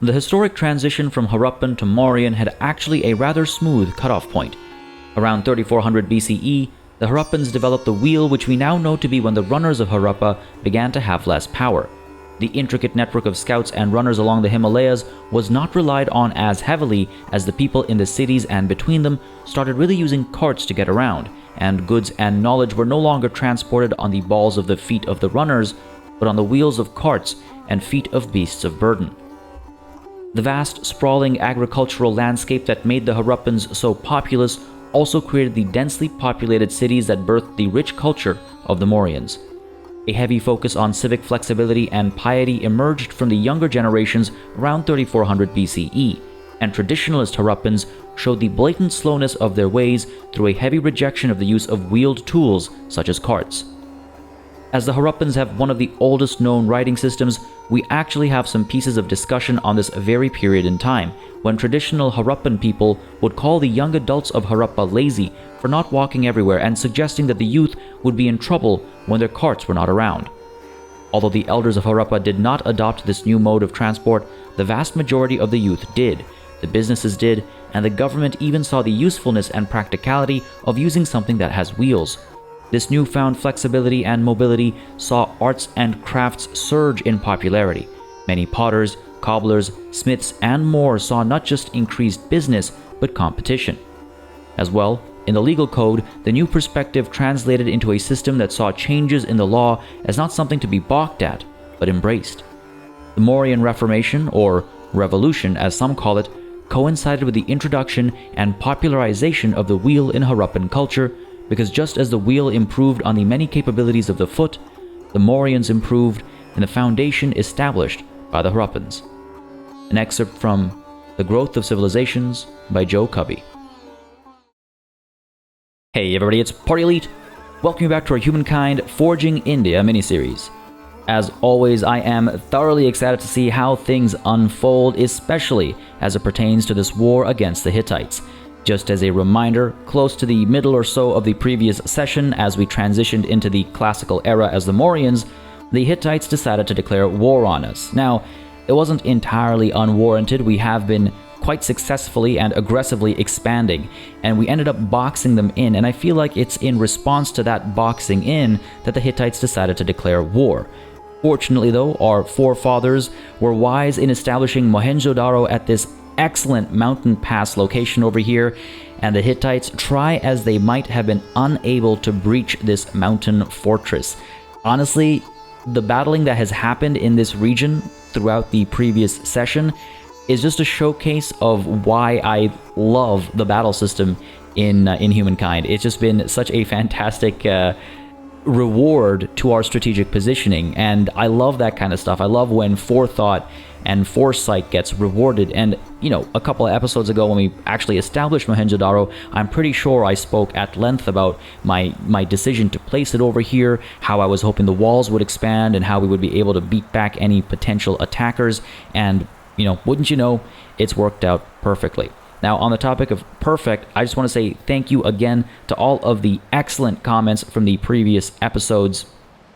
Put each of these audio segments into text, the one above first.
The historic transition from Harappan to Mauryan had actually a rather smooth cutoff point. Around 3400 BCE, the Harappans developed the wheel, which we now know to be when the runners of Harappa began to have less power. The intricate network of scouts and runners along the Himalayas was not relied on as heavily, as the people in the cities and between them started really using carts to get around, and goods and knowledge were no longer transported on the balls of the feet of the runners, but on the wheels of carts and feet of beasts of burden. The vast, sprawling agricultural landscape that made the Harappans so populous also created the densely populated cities that birthed the rich culture of the Mauryans. A heavy focus on civic flexibility and piety emerged from the younger generations around 3400 BCE, and traditionalist Harappans showed the blatant slowness of their ways through a heavy rejection of the use of wheeled tools such as carts. As the Harappans have one of the oldest known writing systems, we actually have some pieces of discussion on this very period in time, when traditional Harappan people would call the young adults of Harappa lazy for not walking everywhere and suggesting that the youth would be in trouble when their carts were not around. Although the elders of Harappa did not adopt this new mode of transport, the vast majority of the youth did, the businesses did, and the government even saw the usefulness and practicality of using something that has wheels. This newfound flexibility and mobility saw arts and crafts surge in popularity. Many potters, cobblers, smiths, and more saw not just increased business, but competition. As well, in the legal code, the new perspective translated into a system that saw changes in the law as not something to be balked at, but embraced. The Mauryan Reformation, or Revolution as some call it, coincided with the introduction and popularization of the wheel in Harappan culture, because just as the wheel improved on the many capabilities of the foot, the Mauryans improved in the foundation established by the Harappans. An excerpt from The Growth of Civilizations by Joe Cubby. Hey everybody, it's PartyElite. Welcome back to our Humankind Forging India miniseries. As always, I am thoroughly excited to see how things unfold, especially as it pertains to this war against the Hittites. Just as a reminder, close to the middle or so of the previous session, as we transitioned into the classical era as the Mauryans, the Hittites decided to declare war on us. Now, it wasn't entirely unwarranted. We have been quite successfully and aggressively expanding, and we ended up boxing them in, and I feel like it's in response to that boxing in that the Hittites decided to declare war. Fortunately though, our forefathers were wise in establishing Mohenjo-daro at this excellent mountain pass location over here, and the Hittites, try as they might, have been unable to breach this mountain fortress. Honestly, the battling that has happened in this region throughout the previous session is just a showcase of why I love the battle system in Humankind. It's just been such a fantastic reward to our strategic positioning, and I love that kind of stuff. I love when forethought and foresight gets rewarded. And you know, a couple of episodes ago when we actually established Mohenjo-daro, I'm pretty sure I spoke at length about my decision to place it over here, how I was hoping the walls would expand and how we would be able to beat back any potential attackers, and you know, wouldn't you know, it's worked out perfectly. Now, on the topic of perfect, I just want to say thank you again to all of the excellent comments from the previous episodes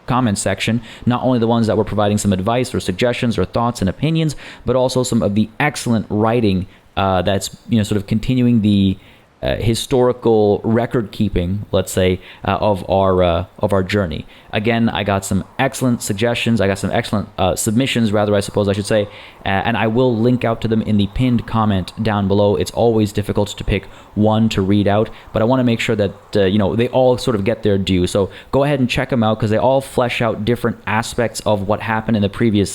comment section, not only the ones that were providing some advice or suggestions or thoughts and opinions, but also some of the excellent writing that's, you know, sort of continuing the historical record keeping, let's say, of our journey. Again, I got some excellent suggestions. I got some excellent submissions, rather, I suppose I should say, and I will link out to them in the pinned comment down below. It's always difficult to pick one to read out, but I want to make sure that you know, they all sort of get their due. So go ahead and check them out, because they all flesh out different aspects of what happened in the previous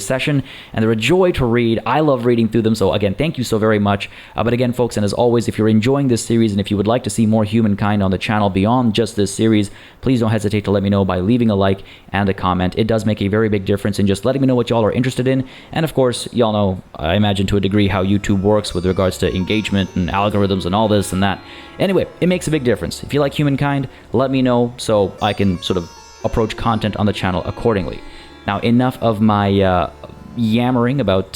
session, and they're a joy to read. I love reading through them. So again, thank you so very much. But again, folks, and as always, if you're enjoying this series and if you would like to see more Humankind on the channel beyond just this series, please don't hesitate to let me know by leaving a like and a comment. It does make a very big difference in just letting me know what y'all are interested in. And of course, y'all know, I imagine to a degree, how YouTube works with regards to engagement and algorithms and all this and that. Anyway, it makes a big difference. If you like Humankind, let me know so I can sort of approach content on the channel accordingly. Now, enough of my yammering about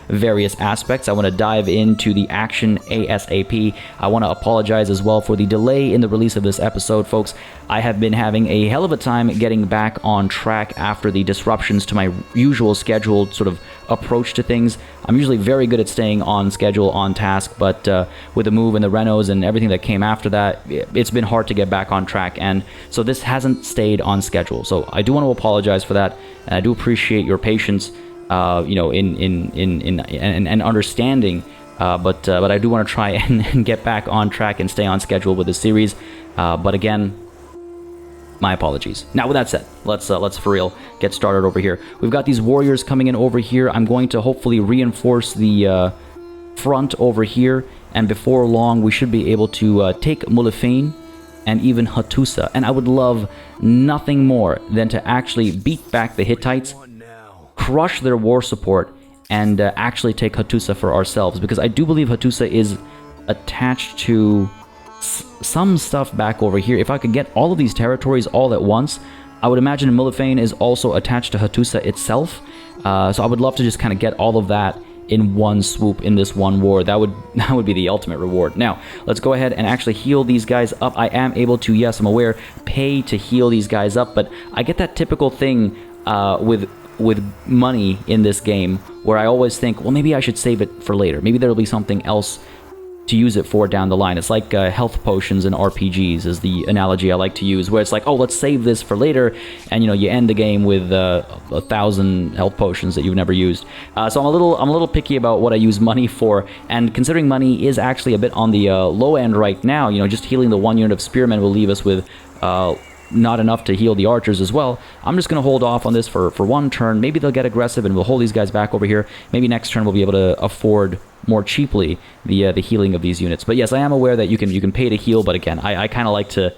various aspects. I want to dive into the action ASAP. I want to apologize as well for the delay in the release of this episode, folks. I have been having a hell of a time getting back on track after the disruptions to my usual scheduled sort of approach to things. I'm usually very good at staying on schedule, on task, but with the move and the renos and everything that came after that, it's been hard to get back on track, and so this hasn't stayed on schedule. So I do want to apologize for that, and I do appreciate your patience, in understanding. But I do want to try and get back on track and stay on schedule with the series. But again, my apologies. Now, with that said, let's for real get started over here. We've got these warriors coming in over here. I'm going to hopefully reinforce the front over here, and before long, we should be able to take Miniseries and even Hattusa. And I would love nothing more than to actually beat back the Hittites, crush their war support, and actually take Hattusa for ourselves, because I do believe Hattusa is attached to some stuff back over here. If I could get all of these territories all at once, I would imagine Miniseries is also attached to Hattusa itself. So I would love to just kind of get all of that in one swoop in this one war. That would be the ultimate reward. Now, let's go ahead and actually heal these guys up. I am able to, yes, I'm aware, pay to heal these guys up, but I get that typical thing with money in this game where I always think, well, maybe I should save it for later. Maybe there'll be something else to use it for down the line. It's like health potions in RPGs is the analogy I like to use, where it's like, oh, let's save this for later, and you end the game with 1,000 health potions that you've never used. So I'm a little picky about what I use money for, and considering money is actually a bit on the low end right now, just healing the 1 unit of spearmen will leave us with not enough to heal the archers as well. I'm just going to hold off on this for one turn. Maybe they'll get aggressive and we'll hold these guys back over here. Maybe next turn we'll be able to afford more cheaply the healing of these units. But yes, I am aware that you can pay to heal, but again, I kind of like to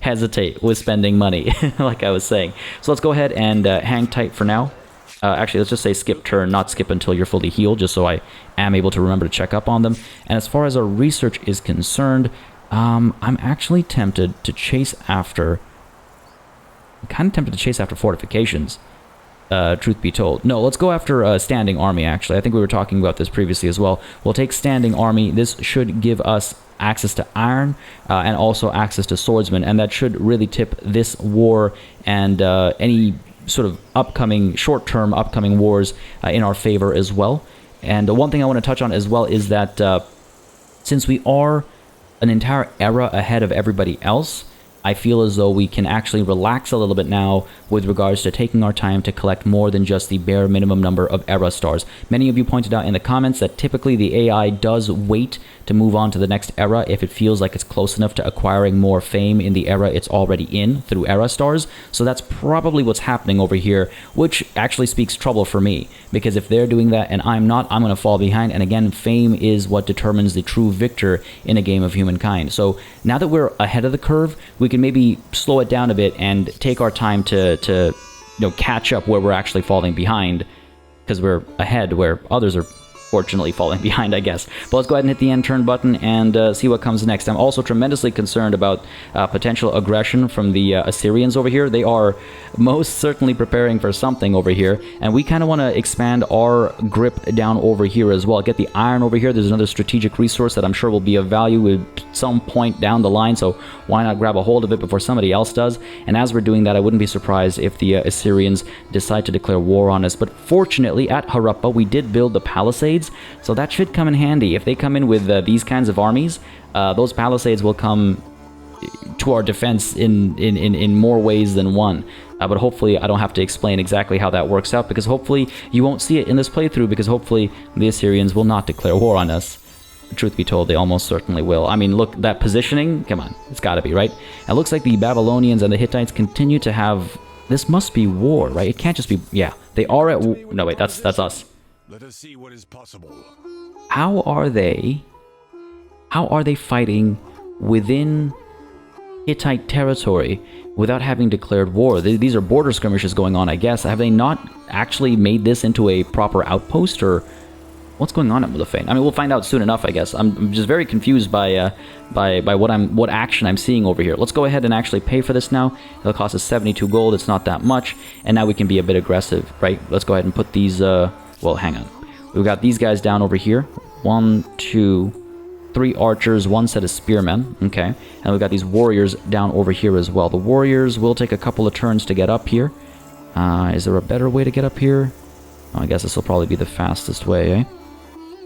hesitate with spending money, like I was saying. So let's go ahead and hang tight for now. Actually, let's just say skip turn, not skip until you're fully healed, just so I am able to remember to check up on them. And as far as our research is concerned, I'm actually tempted to chase after... I'm kind of tempted to chase after fortifications, truth be told. No, let's go after standing army, actually. I think we were talking about this previously as well. We'll take standing army. This should give us access to iron and also access to swordsmen, and that should really tip this war and any sort of short-term upcoming wars in our favor as well. And one thing I want to touch on as well is that since we are an entire era ahead of everybody else, I feel as though we can actually relax a little bit now with regards to taking our time to collect more than just the bare minimum number of era stars. Many of you pointed out in the comments that typically the AI does wait to move on to the next era if it feels like it's close enough to acquiring more fame in the era it's already in through era stars. So that's probably what's happening over here, which actually speaks trouble for me, because if they're doing that and I'm not, I'm going to fall behind. And again, fame is what determines the true victor in a game of humankind. So now that we're ahead of the curve, we can maybe slow it down a bit and take our time to catch up where we're actually falling behind, because we're ahead where others are fortunately falling behind, I guess. But let's go ahead and hit the end turn button and see what comes next. I'm also tremendously concerned about potential aggression from the Assyrians over here. They are most certainly preparing for something over here, and we kind of want to expand our grip down over here as well. Get the iron over here. There's another strategic resource that I'm sure will be of value at some point down the line, so why not grab a hold of it before somebody else does? And as we're doing that, I wouldn't be surprised if the Assyrians decide to declare war on us. But fortunately, at Harappa, we did build the palisades, so that should come in handy. If they come in with these kinds of armies, those palisades will come to our defense in more ways than one. But hopefully I don't have to explain exactly how that works out, because hopefully you won't see it in this playthrough, because hopefully the Assyrians will not declare war on us. Truth be told, they almost certainly will. I mean, look, that positioning, come on, it's gotta be, right? It looks like the Babylonians and the Hittites continue to have... This must be war, right? It can't just be... Yeah, they are at... No, wait, that's us. Let us see what is possible. How are they fighting within Hittite territory without having declared war? These are border skirmishes going on, I guess. Have they not actually made this into a proper outpost, or What's going on at Mulafane? I mean, we'll find out soon enough, I guess. I'm just very confused by what action I'm seeing over here. Let's go ahead and actually pay for this now. It'll cost us 72 gold. It's not that much, and now we can be a bit aggressive, right? Let's go ahead and put these. Well, hang on. We've got these guys down over here. 1, 2, 3 archers, 1 set of spearmen. Okay, and we've got these warriors down over here as well. The warriors will take a couple of turns to get up here. Is there a better way to get up here? Oh, I guess this will probably be the fastest way, eh?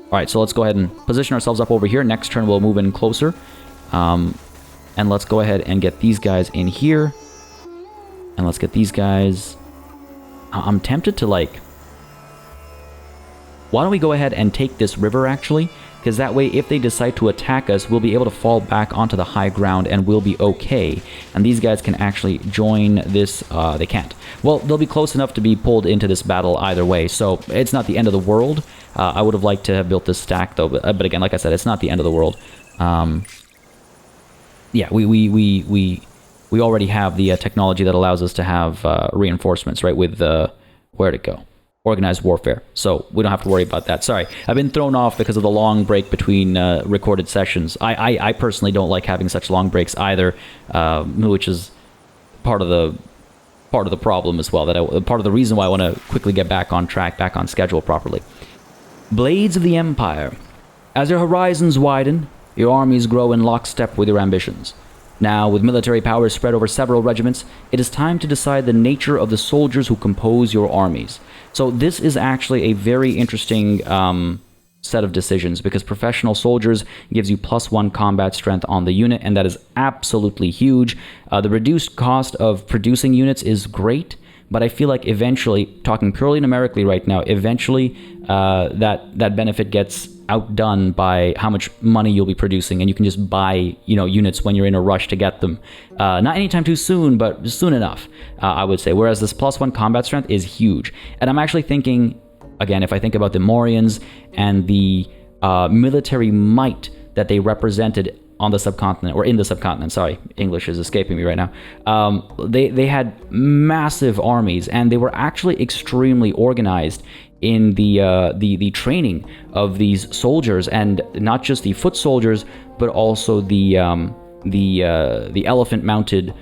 Alright, so let's go ahead and position ourselves up over here. Next turn we'll move in closer. And let's go ahead and get these guys in here. And let's get these guys... I'm tempted to, like... Why don't we go ahead and take this river, actually? Because that way, if they decide to attack us, we'll be able to fall back onto the high ground and we'll be okay. And these guys can actually join this... they can't. Well, they'll be close enough to be pulled into this battle either way, so it's not the end of the world. I would have liked to have built this stack, though, but again, like I said, it's not the end of the world. Yeah, we already have the technology that allows us to have reinforcements, right, with... where'd it go? Organized warfare, so we don't have to worry about that. Sorry, I've been thrown off because of the long break between recorded sessions. I personally don't like having such long breaks either, which is part of the problem as well. Part of the reason why I want to quickly get back on track, back on schedule properly. Blades of the Empire. As your horizons widen, your armies grow in lockstep with your ambitions. Now, with military powers spread over several regiments, it is time to decide the nature of the soldiers who compose your armies. So this is actually a very interesting set of decisions, because professional soldiers gives you +1 combat strength on the unit, and that is absolutely huge. The reduced cost of producing units is great, but I feel like eventually, talking purely numerically right now, eventually that benefit gets outdone by how much money you'll be producing, and you can just buy, units when you're in a rush to get them. Not anytime too soon, but soon enough, I would say. Whereas this +1 combat strength is huge. And I'm actually thinking, again, if I think about the Morians and the military might that they represented on the subcontinent, or in the subcontinent, sorry, English is escaping me right now. They had massive armies, and they were actually extremely organized in the training of these soldiers, and not just the foot soldiers, but also the elephant-mounted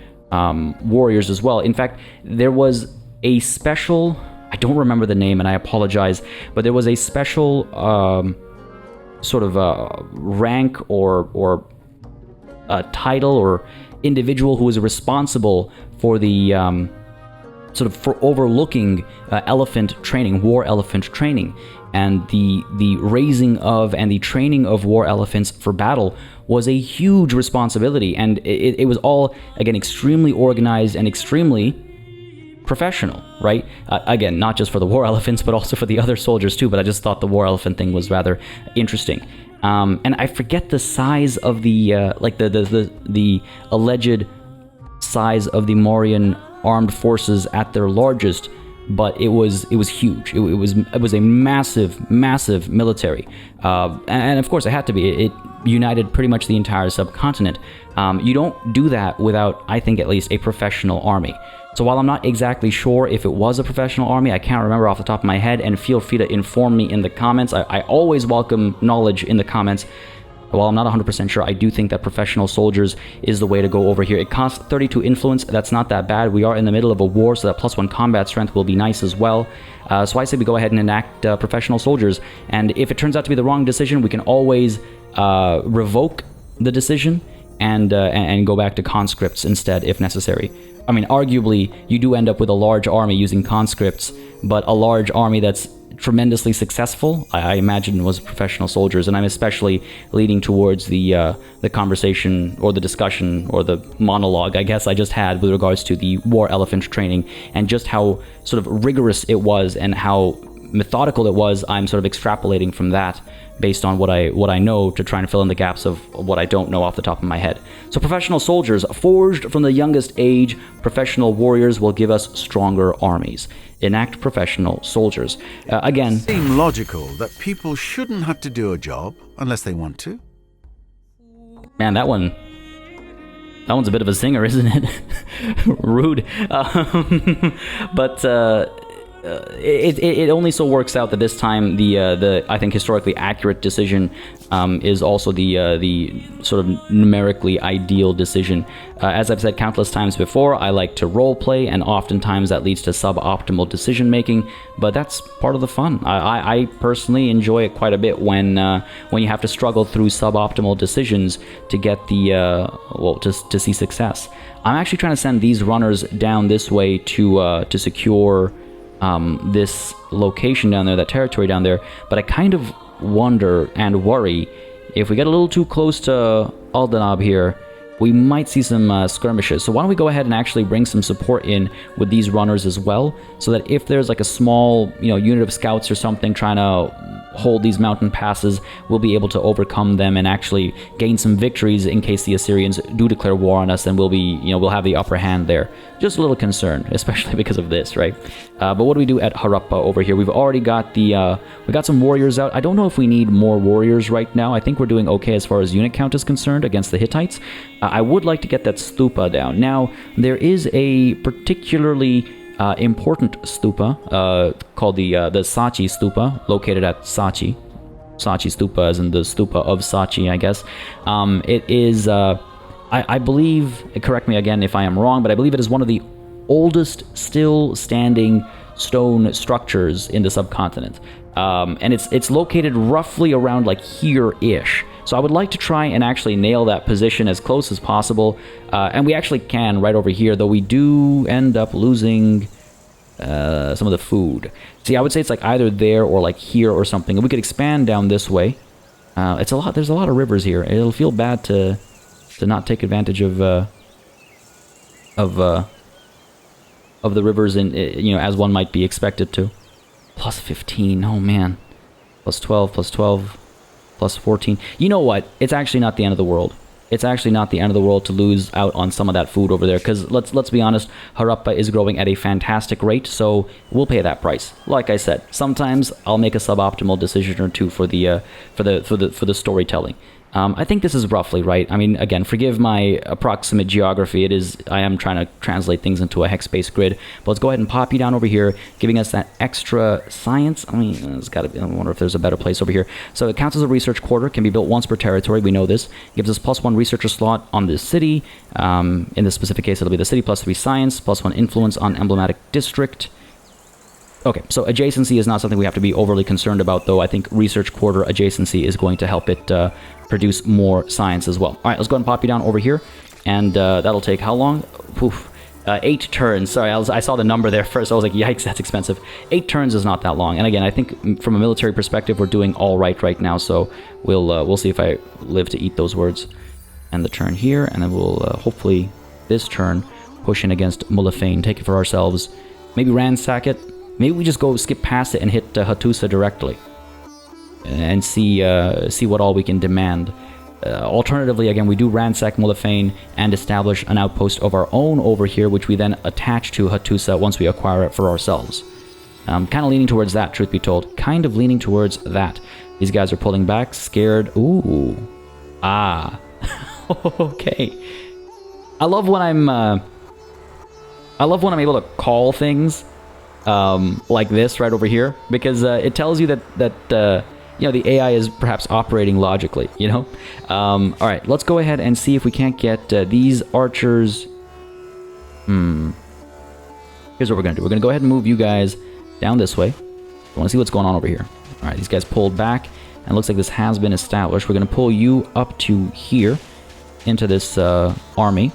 warriors as well. In fact, there was a special, I don't remember the name, and I apologize, but there was a special sort of rank or title or individual who was responsible for the for overlooking elephant training, war elephant training, and the raising of and the training of war elephants for battle was a huge responsibility, and it was all, again, extremely organized and extremely professional, right? Again, not just for the war elephants, but also for the other soldiers too, but I just thought the war elephant thing was rather interesting. And I forget the size of the the alleged size of the Mauryan armed forces at their largest, but it was huge. It was a massive military, and of course it had to be. It united pretty much the entire subcontinent. You don't do that without, I think, at least a professional army. So while I'm not exactly sure if it was a professional army, I can't remember off the top of my head, and feel free to inform me in the comments. I always welcome knowledge in the comments. While I'm not 100% sure, I do think that professional soldiers is the way to go over here. It costs 32 influence. That's not that bad. We are in the middle of a war, so that +1 combat strength will be nice as well. So I say we go ahead and enact professional soldiers. And if it turns out to be the wrong decision, we can always revoke the decision and go back to conscripts instead if necessary. I mean, arguably, you do end up with a large army using conscripts, but a large army that's tremendously successful, I imagine, was professional soldiers. And I'm especially leaning towards the conversation or the discussion or the monologue, I guess, I just had with regards to the war elephant training and just how sort of rigorous it was and how methodical it was. I'm sort of extrapolating from that based on what I know to try and fill in the gaps of what I don't know off the top of my head. So professional soldiers, forged from the youngest age, professional warriors will give us stronger armies. Enact professional soldiers. Again, It seems logical that people shouldn't have to do a job unless they want to. man, that one's a bit of a zinger, isn't it? Rude. But it only so works out that this time the I think historically accurate decision is also the sort of numerically ideal decision. As I've said countless times before, I like to role play, and oftentimes that leads to suboptimal decision making. But that's part of the fun. I personally enjoy it quite a bit when you have to struggle through suboptimal decisions to get the to see success. I'm actually trying to send these runners down this way to secure this location down there, that territory down there, but I kind of wonder and worry if we get a little too close to Aldanab here, we might see some skirmishes. So why don't we go ahead and actually bring some support in with these runners as well, so that if there's like a small, unit of scouts or something trying to hold these mountain passes, we'll be able to overcome them and actually gain some victories in case the Assyrians do declare war on us, and we'll have the upper hand there. Just a little concern, especially because of this, right? But what do we do at Harappa over here? We've already got we got some warriors out. I don't know if we need more warriors right now. I think we're doing okay as far as unit count is concerned against the Hittites. I would like to get that stupa down. Now, there is a particularly important stupa called the Sachi stupa, located at Sachi. Sachi stupa as in the stupa of Sachi, I guess. It is, I believe, correct me again if I am wrong, but I believe it is one of the oldest still standing stone structures in the subcontinent. And it's located roughly around like here-ish. So I would like to try and actually nail that position as close as possible. And we actually can right over here, though we do end up losing some of the food. See, I would say it's like either there or like here or something. And we could expand down this way. There's a lot of rivers here. It'll feel bad to not take advantage of the rivers in as one might be expected to. Plus 15. Oh man. Plus 12. Plus 12. Plus 14. You know what? It's actually not the end of the world. It's actually not the end of the world to lose out on some of that food over there, because let's be honest, Harappa is growing at a fantastic rate, so we'll pay that price. Like I said, sometimes I'll make a suboptimal decision or two for the storytelling. I think this is roughly right. I mean, again, forgive my approximate geography. I am trying to translate things into a hex-based grid. But let's go ahead and pop you down over here, giving us that extra science. I mean, it's got to be. I wonder if there's a better place over here. So it counts as a research quarter. Can be built once per territory. We know this. Gives us +1 researcher slot on this city. In this specific case, it'll be the city +3 science, +1 influence on emblematic district. Okay, so adjacency is not something we have to be overly concerned about, though. I think research quarter adjacency is going to help it produce more science as well. All right, let's go ahead and pop you down over here, and that'll take how long? Poof, 8 turns. Sorry, I saw the number there first. I was like, yikes, that's expensive. 8 turns is not that long. And again, I think from a military perspective, we're doing all right now. So we'll see if I live to eat those words. And the turn here, and then we'll hopefully this turn push in against Mullafane, take it for ourselves. Maybe ransack it. Maybe we just go skip past it and hit Hattusa directly, and see what all we can demand. Alternatively, again, we do ransack Mullafane and establish an outpost of our own over here, which we then attach to Hattusa once we acquire it for ourselves. I'm kind of leaning towards that, truth be told. Kind of leaning towards that. These guys are pulling back, scared. Ooh. Ah. Okay. I love when I'm able to call things like this right over here, because it tells you that the AI is perhaps operating logically, all right, let's go ahead and see if we can't get these archers. Here's what we're gonna do. We're gonna go ahead and move you guys down this way. I want to see what's going on over here. All right, these guys pulled back, and it looks like this has been established. We're gonna pull you up to here into this army.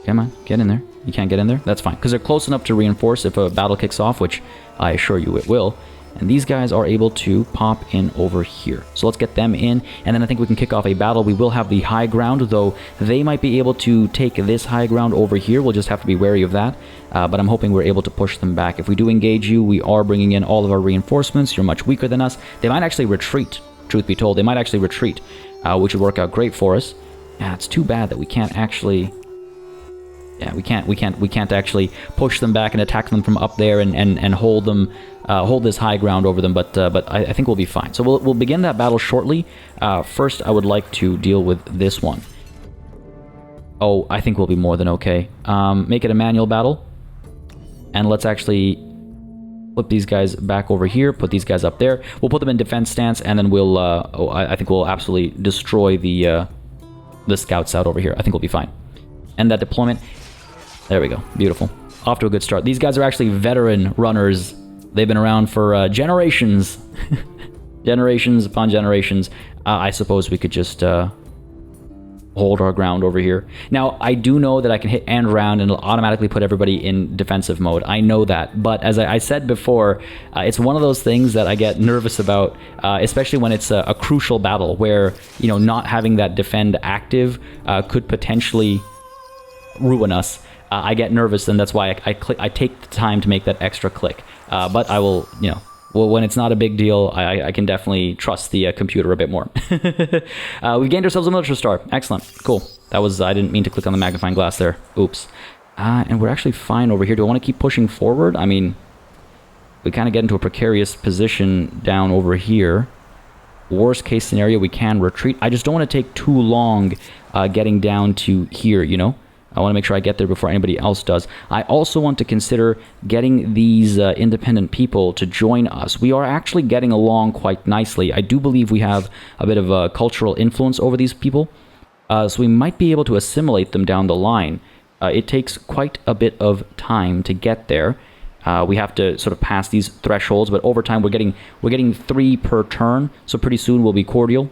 Come on, get in there. You can't get in there? That's fine, because they're close enough to reinforce if a battle kicks off, which I assure you it will. And these guys are able to pop in over here. So let's get them in, and then I think we can kick off a battle. We will have the high ground, though they might be able to take this high ground over here. We'll just have to be wary of that. But I'm hoping we're able to push them back. If we do engage you, we are bringing in all of our reinforcements. You're much weaker than us. They might actually retreat, truth be told. They might actually retreat, which would work out great for us. Yeah, it's too bad that we can't actually... Yeah, we can't actually push them back and attack them from up there and hold them, hold this high ground over them. But I think we'll be fine. So we'll begin that battle shortly. First, I would like to deal with this one. Oh, I think we'll be more than okay. Make it a manual battle, And let's actually flip these guys back over here, put these guys up there. We'll put them in defense stance, and then we'll, I think we'll absolutely destroy the scouts out over here. I think we'll be fine. And that deployment, there we go, beautiful. Off to a good start. These guys are actually veteran runners. They've been around for generations. Generations upon generations. I suppose we could just hold our ground over here. Now, I do know that I can hit end round and it'll automatically put everybody in defensive mode. I know that. But as I said before, it's one of those things that I get nervous about, especially when it's a crucial battle where, you know, not having that defend active could potentially ruin us. I get nervous, and that's why I take the time to make that extra click. But I will, you know, well, when it's not a big deal, I can definitely trust the computer a bit more. We've gained ourselves a military star. Excellent. Cool. That was, I didn't mean to click on the magnifying glass there. Oops. And we're actually fine over here. Do I want to keep pushing forward? I mean, we kind of get into a precarious position down over here. Worst case scenario, we can retreat. I just don't want to take too long getting down to here, you know? I want to make sure I get there before anybody else does. I also want to consider getting these independent people to join us. We are actually getting along quite nicely. I do believe we have a bit of a cultural influence over these people. So we might be able to assimilate them down the line. It takes quite a bit of time to get there. We have to sort of pass these thresholds, but over time we're getting 3 per turn. So pretty soon we'll be cordial,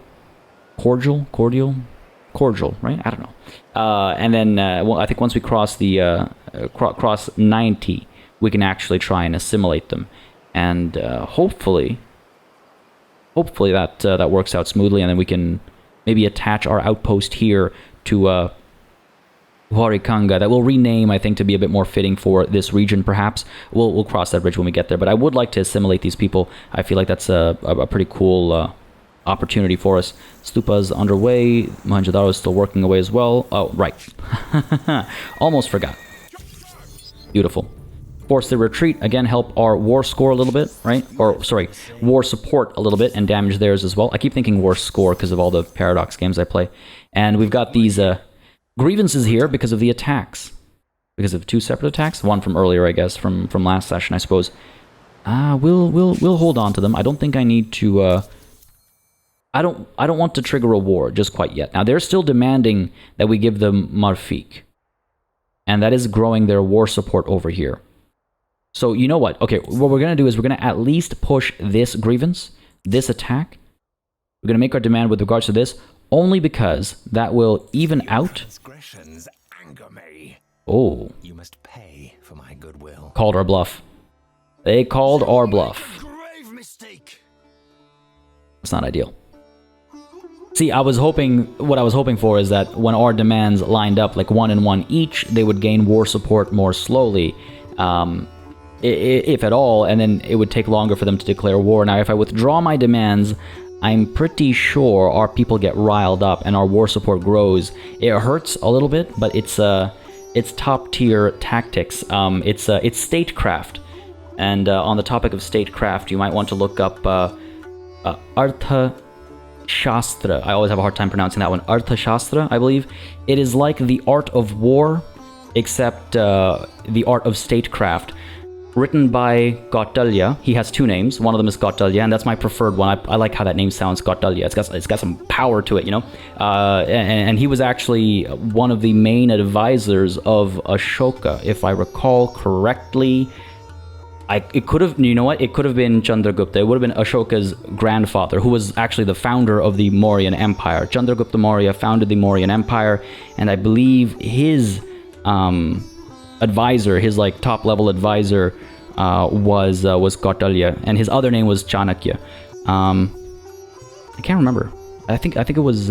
right? I don't know. And then, well, I think once we cross the cross 90, we can actually try and assimilate them, and hopefully that works out smoothly, and then we can maybe attach our outpost here to Huarikanga. That we'll rename, I think, to be a bit more fitting for this region. Perhaps we'll cross that bridge when we get there. But I would like to assimilate these people. I feel like that's a pretty cool opportunity for us. Stupa's underway. Mohenjo-daro is still working away as well. Oh, right. Almost forgot. Beautiful. Force the retreat. Again, help our war score a little bit, right? Or, sorry, war support a little bit and damage theirs as well. I keep thinking war score because of all the Paradox games I play. And we've got these grievances here because of the attacks. Because of 2 separate attacks. One from earlier, I guess, from last session, I suppose. We'll hold on to them. I don't think I need to... I don't want to trigger a war just quite yet. Now, they're still demanding that we give them Marfik. And that is growing their war support over here. So, you know what? Okay, what we're going to do is we're going to at least push this grievance, this attack. We're going to make our demand with regards to this, only because that will even out... Transgressions anger me. Oh. You must pay for my goodwill. Called our bluff. They called our bluff. Grave mistake. It's not ideal. See, what I was hoping for is that when our demands lined up, like 1 and 1 each, they would gain war support more slowly, if at all, and then it would take longer for them to declare war. Now, if I withdraw my demands, I'm pretty sure our people get riled up and our war support grows. It hurts a little bit, but it's top tier tactics. It's statecraft, and on the topic of statecraft, you might want to look up Artha Shastra. I always have a hard time pronouncing that one. Artha Shastra, I believe. It is like the art of war, except the art of statecraft. Written by Kautilya. He has 2 names. One of them is Kautilya, and that's my preferred one. I like how that name sounds, Kautilya. It's got some power to it, you know? And he was actually one of the main advisors of Ashoka, if I recall correctly. It could have, you know what? It could have been Chandragupta. It would have been Ashoka's grandfather, who was actually the founder of the Mauryan Empire. Chandragupta Maurya founded the Mauryan Empire, and I believe his advisor, his like top level advisor, was Kautilya, and his other name was Chanakya. I can't remember. I think it was.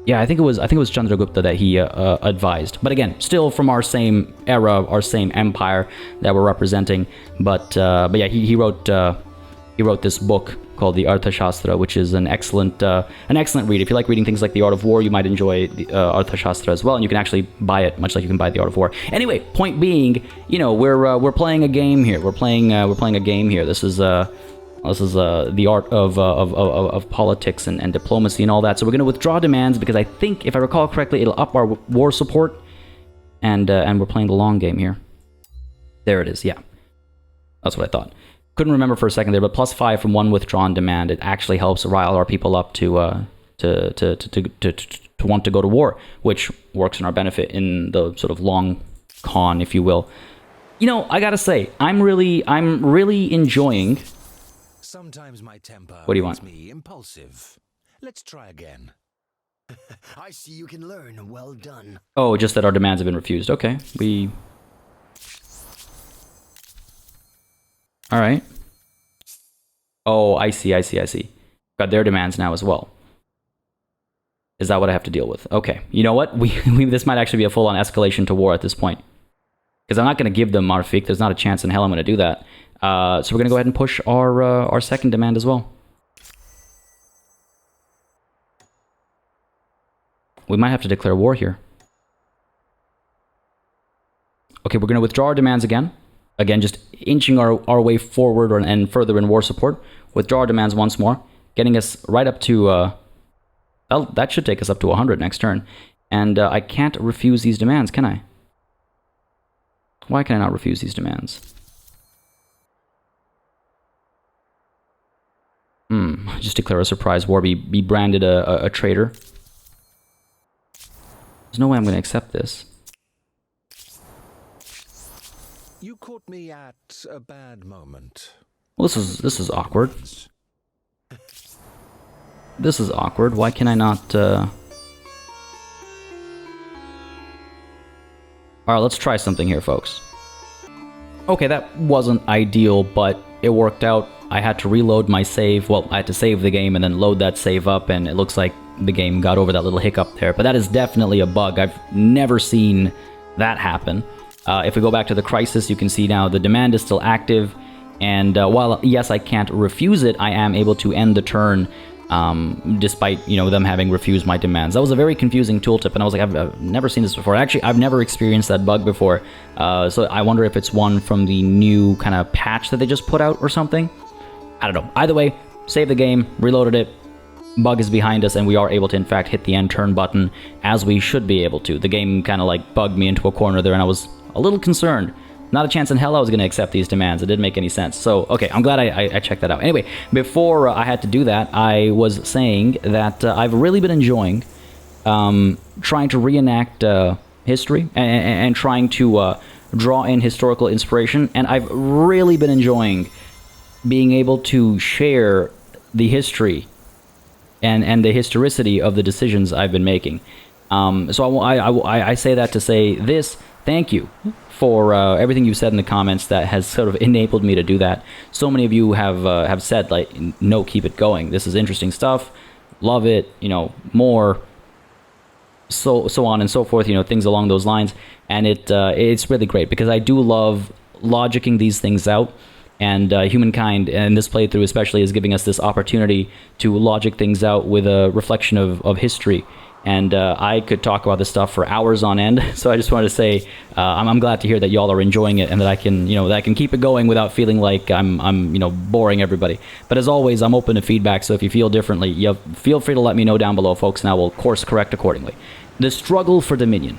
Yeah, I think it was Chandragupta that he advised. But again, still from our same era, our same empire that we're representing. But yeah, he wrote this book called the Arthashastra, which is an excellent read. If you like reading things like The Art of War, you might enjoy the Arthashastra as well, and you can actually buy it, much like you can buy The Art of War. Anyway, point being, you know, we're playing a game here. We're playing a game here. This is the art of politics and diplomacy and all that. So we're going to withdraw demands because I think, if I recall correctly, it'll up our war support. and we're playing the long game here. There it is, yeah. That's what I thought. Couldn't remember for a second there, but +5 from one withdrawn demand. It actually helps rile our people up to want to go to war, which works in our benefit in the sort of long con, if you will. You know, I gotta say, I'm really enjoying. Sometimes my temper What do you makes want? me impulsive. Let's try again. I see you can learn. Well done. Oh, just that our demands have been refused. Okay, All right. Oh, I see. Got their demands now as well. Is that what I have to deal with? Okay. You know what? This might actually be a full-on escalation to war at this point. Because I'm not going to give them Marfik. There's not a chance in hell I'm going to do that. So we're going to go ahead and push our second demand as well. We might have to declare war here. Okay, we're going to withdraw our demands again. Again, just inching our way forward and further in war support. Withdraw our demands once more, getting us right up to... that should take us up to 100 next turn. And I can't refuse these demands, can I? Why can I not refuse these demands? Just declare a surprise war, be branded a traitor. There's no way I'm going to accept this. You caught me at a bad moment. Well, this is awkward. This is awkward. Why can I not... Alright, let's try something here, folks. Okay, that wasn't ideal, but it worked out. I had to reload my save. Well, I had to save the game and then load that save up, and it looks like the game got over that little hiccup there. But that is definitely a bug. I've never seen that happen. If we go back to the crisis, you can see now the demand is still active. And while, yes, I can't refuse it, I am able to end the turn despite, you know, them having refused my demands. That was a very confusing tooltip, and I was like, I've never seen this before. Actually, I've never experienced that bug before. So I wonder if it's one from the new kind of patch that they just put out or something. I don't know. Either way, save the game, reloaded it. Bug is behind us, and we are able to, in fact, hit the end turn button as we should be able to. The game kind of like bugged me into a corner there, and I was a little concerned. Not a chance in hell I was going to accept these demands. It didn't make any sense. So, okay, I'm glad I checked that out. Anyway, before I had to do that, I was saying that I've really been enjoying trying to reenact history and trying to draw in historical inspiration. And I've really been enjoying being able to share the history and the historicity of the decisions I've been making. So I say that to say this. Thank you for everything you've said in the comments that has sort of enabled me to do that. So many of you have said, like, no, keep it going. This is interesting stuff. Love it. You know, more. So on and so forth. You know, things along those lines. And it's really great because I do love logicking these things out. And Humankind, and this playthrough especially, is giving us this opportunity to logic things out with a reflection of history. And I could talk about this stuff for hours on end. So I just wanted to say I'm glad to hear that y'all are enjoying it, and that I can keep it going without feeling like I'm boring everybody. But as always, I'm open to feedback. So if you feel differently, feel free to let me know down below, folks, and I will course correct accordingly. The struggle for dominion.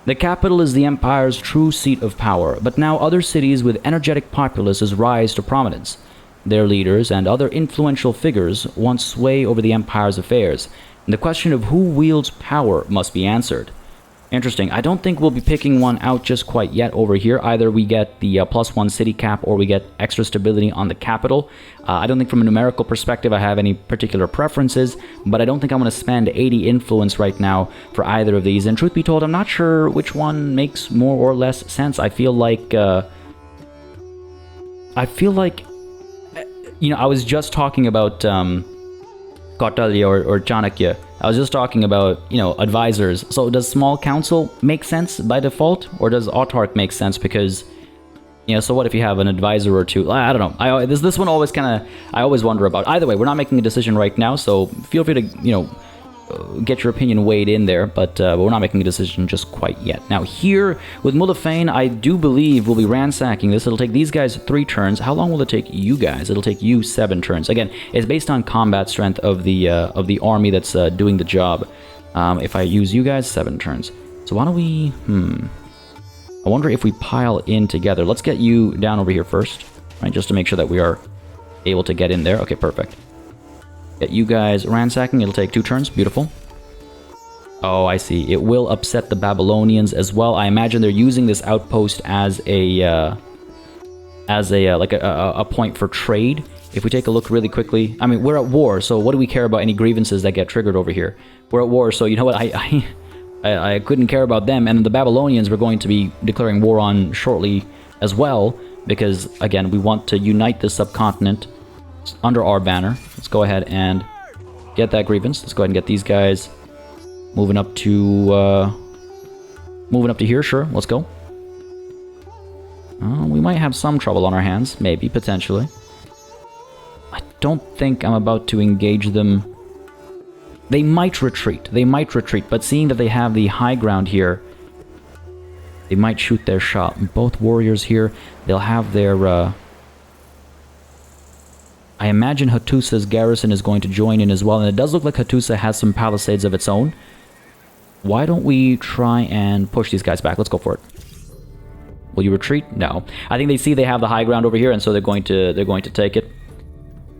The capital is the empire's true seat of power, but now other cities with energetic populaces rise to prominence. Their leaders and other influential figures want sway over the empire's affairs. The question of who wields power must be answered. Interesting. I don't think we'll be picking one out just quite yet over here. Either we get the +1 city cap, or we get extra stability on the capital. I don't think from a numerical perspective I have any particular preferences, but I don't think I'm going to spend 80 influence right now for either of these. And truth be told, I'm not sure which one makes more or less sense. I feel like, you know, I was just talking about Kautilya or Chanakya. I was just talking about, you know, advisors. So does small council make sense by default, or does autarch make sense? Because, you know, so what if you have an advisor or two? I don't know. This one always kind of, I always wonder about. Either way, we're not making a decision right now, so feel free to, you know, get your opinion weighed in there, but we're not making a decision just quite yet. Now here with Mulafane, I do believe we'll be ransacking this. It'll take these guys 3 turns. How long will it take you guys? It'll take you 7 turns. Again, it's based on combat strength of the army that's doing the job. If I use you guys, 7 turns. So why don't we I wonder if we pile in together. Let's get you down over here first, right? Just to make sure that we are able to get in there. Okay, perfect. Get you guys ransacking. It'll take 2 turns. Beautiful. Oh, I see. It will upset the Babylonians as well. I imagine they're using this outpost as a point for trade. If we take a look really quickly, I mean, we're at war, so what do we care about any grievances that get triggered over here? We're at war, so you know what? I couldn't care about them, and the Babylonians we're going to be declaring war on shortly as well, because again, we want to unite the subcontinent under our banner. Let's go ahead and get that grievance. Let's go ahead and get these guys moving up to here. Sure, let's go. We might have some trouble on our hands, maybe, potentially. I don't think I'm about to engage them. They might retreat, but seeing that they have the high ground here, they might shoot their shot. Both warriors here, they'll have their... I imagine Hattusa's garrison is going to join in as well, and it does look like Hattusa has some palisades of its own. Why don't we try and push these guys back? Let's go for it. Will you retreat? No. I think they see they have the high ground over here, and so they're going to take it.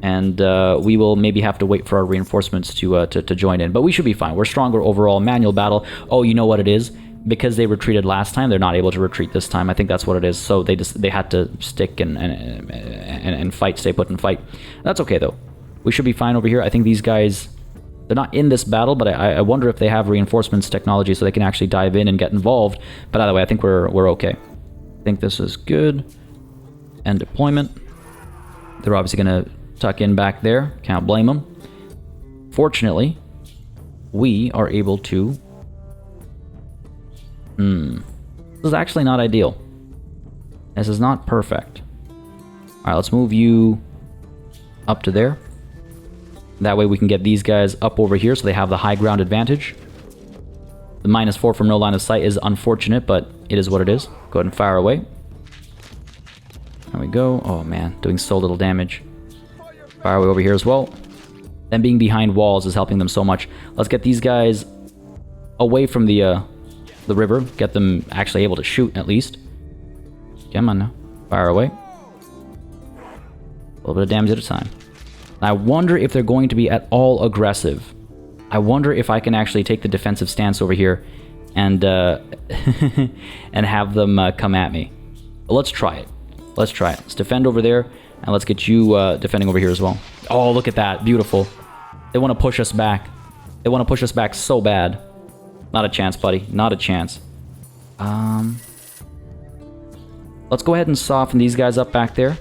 And we will maybe have to wait for our reinforcements to join in. But we should be fine. We're stronger overall. Manual battle. Oh, you know what it is? Because they retreated last time, they're not able to retreat this time. I think that's what it is. So they had to stick and fight, stay put and fight. That's okay, though. We should be fine over here. I think these guys... They're not in this battle, but I wonder if they have reinforcements technology so they can actually dive in and get involved. But either way, I think we're okay. I think this is good. End deployment. They're obviously going to tuck in back there. Can't blame them. Fortunately, we are able to... This is actually not ideal. This is not perfect. Alright, let's move you up to there. That way we can get these guys up over here so they have the high ground advantage. The -4 from no line of sight is unfortunate, but it is what it is. Go ahead and fire away. There we go. Oh man, doing so little damage. Fire away over here as well. Them being behind walls is helping them so much. Let's get these guys away from the river. Get them actually able to shoot at least. Come on now. Fire away. A little bit of damage at a time. I wonder if they're going to be at all aggressive. I wonder if I can actually take the defensive stance over here and and have them come at me. But let's try it. Let's try it. Let's defend over there, and let's get you defending over here as well. Oh, look at that. Beautiful. They want to push us back. They want to push us back so bad. Not a chance, buddy. Not a chance. Let's go ahead and soften these guys up back there.